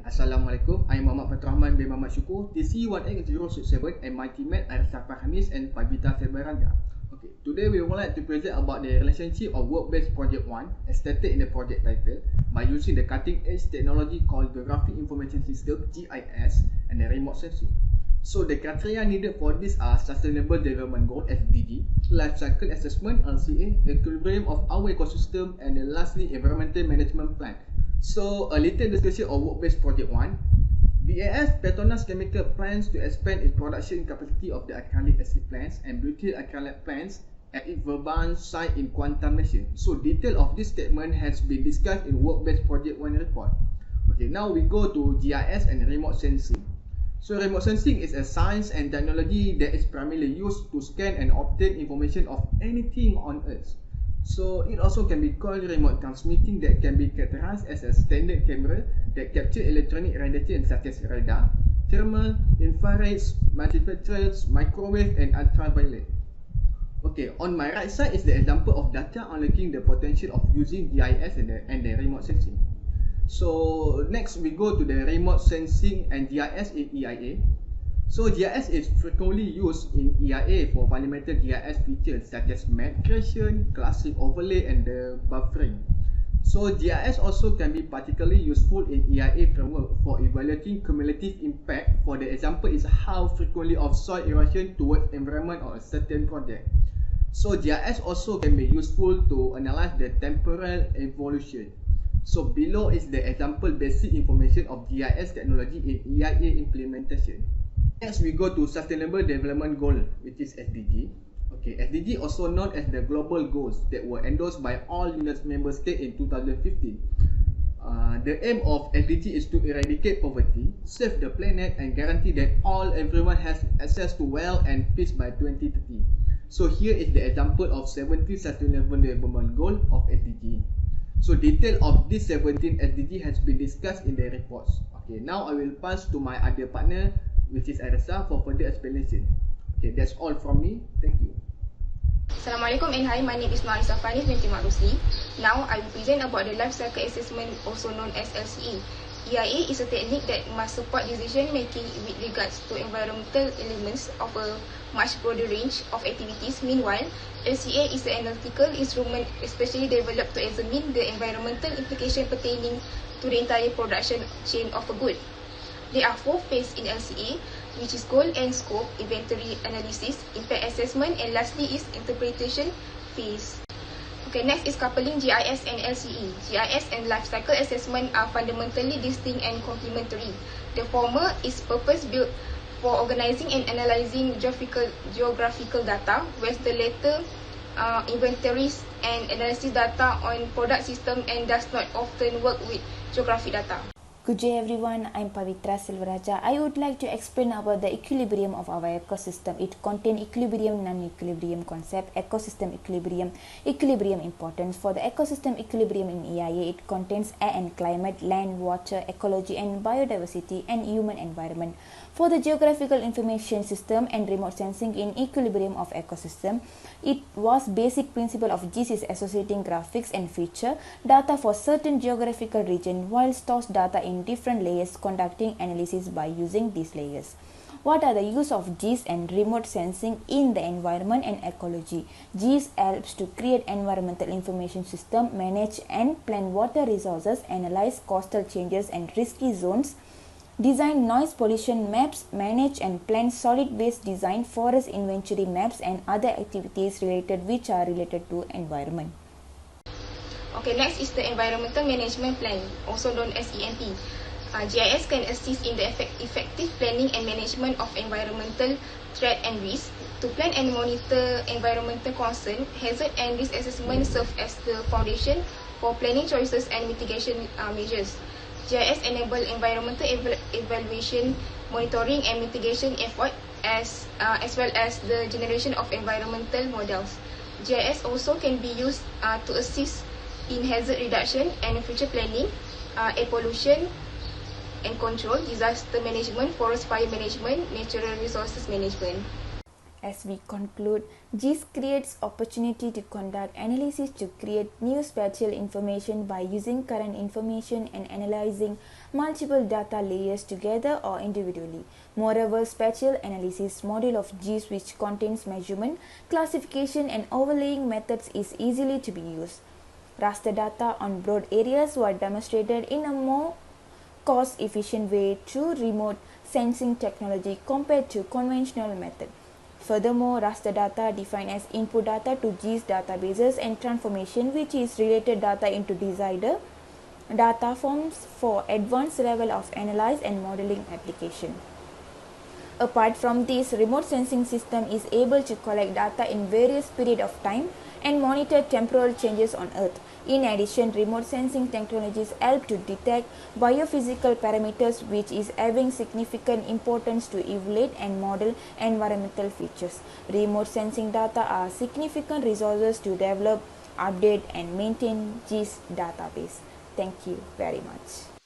Assalamualaikum. I'm Muhammad Fatur Rahman bin Muhammad Syukur, TC188067, and my teammate Arisa Farhanis and Fabita Sebaranja. Okay, today we would like to present about the relationship of work-based project 1, as stated in the project title, by using the cutting-edge technology called Geographic Information System (GIS) and the remote sensing. So the criteria needed for this are Sustainable Development Goal (SDG), Life Cycle Assessment (LCA), Equilibrium of our ecosystem, and then lastly Environmental Management Plan. So a little discussion of work-based project 1. BAS Petronas Chemical plans to expand its production capacity of the acrylic acid plants and butyl acrylate plants at its Verband site in Kuantan, Malaysia. So detail of this statement has been discussed in work-based project 1 report. Okay, now we go to GIS and remote sensing. So remote sensing is a science and technology that is primarily used to scan and obtain information of anything on Earth. So it also can be called remote transmitting, that can be characterized as a standard camera that capture electronic radiation such as radar, thermal, infrared, multispectral, microwave and ultraviolet. Okay, on my right side is the example of data unlocking the potential of using GIS and the remote sensing. So next we go to the remote sensing and GIS in EIA. So GIS is frequently used in EIA for fundamental GIS features such as map creation, classic overlay and the buffering. So GIS also can be particularly useful in EIA framework for evaluating cumulative impact. For the example is how frequently of soil erosion towards environment or a certain project. So GIS also can be useful to analyze the temporal evolution. So below is the example basic information of GIS technology in EIA implementation. Next, we go to Sustainable Development Goal, which is SDG. Okay, SDG also known as the Global Goals that were endorsed by all UN member states in 2015. The aim of SDG is to eradicate poverty, save the planet, and guarantee that everyone has access to wealth and peace by 2030. So here is the example of 17 Sustainable Development Goal of SDG. So detail of this 17 SDG has been discussed in the reports. Okay, now I will pass to my other partner, which is Arisa, for further explanation. Okay, that's all from me. Thank you. Assalamualaikum and hi, my name is Arisa Farhanis binti Mak Rusli. Now I will present about the life cycle assessment, also known as LCE. EIA is a technique that must support decision making with regards to environmental elements of a much broader range of activities. Meanwhile, LCA is an analytical instrument especially developed to examine the environmental implication pertaining to the entire production chain of a good. There are 4 phases in LCA, which is goal and scope, inventory analysis, impact assessment, and lastly is interpretation phase. Okay, next is coupling GIS and LCE. GIS and life cycle assessment are fundamentally distinct and complementary. The former is purpose-built for organizing and analyzing geographical data, whereas the latter inventories and analysis data on product system and does not often work with geographic data. Good day everyone, I'm Pavitra Silvaraja. I would like to explain about the equilibrium of our ecosystem. It contains equilibrium, non-equilibrium concept, ecosystem equilibrium, equilibrium importance. For the ecosystem equilibrium in EIA, it contains air and climate, land, water, ecology and biodiversity and human environment. For the geographical information system and remote sensing in equilibrium of ecosystem, it was basic principle of GIS is associating graphics and feature data for certain geographical region while stores data in different layers, conducting analysis by using these layers. What are the use of GIS and remote sensing in the environment and ecology? GIS helps to create environmental information system, manage and plan water resources, analyze coastal changes and risky zones, design noise pollution maps, manage and plan solid waste design, forest inventory maps and other activities which are related to environment. Okay, next is the Environmental Management Plan, also known as EMP. GIS can assist in the effective planning and management of environmental threat and risk. To plan and monitor environmental concern, hazard and risk assessment serve as the foundation for planning choices and mitigation measures. GIS enable environmental evaluation, monitoring and mitigation effort as well as the generation of environmental models. GIS also can be used to assist in hazard reduction and future planning, air pollution and control, disaster management, forest fire management, natural resources management. As we conclude, GIS creates opportunity to conduct analysis to create new spatial information by using current information and analyzing multiple data layers together or individually. Moreover, spatial analysis module of GIS which contains measurement, classification and overlaying methods is easily to be used. Raster data on broad areas were demonstrated in a more cost-efficient way through remote sensing technology compared to conventional method. Furthermore, raster data defined as input data to GIS databases and transformation which is related data into desired data forms for advanced level of analysis and modeling application. Apart from this, remote sensing system is able to collect data in various period of time and monitor temporal changes on Earth. In addition, remote sensing technologies help to detect biophysical parameters which is having significant importance to evaluate and model environmental features. Remote sensing data are significant resources to develop, update and maintain GIS database. Thank you very much.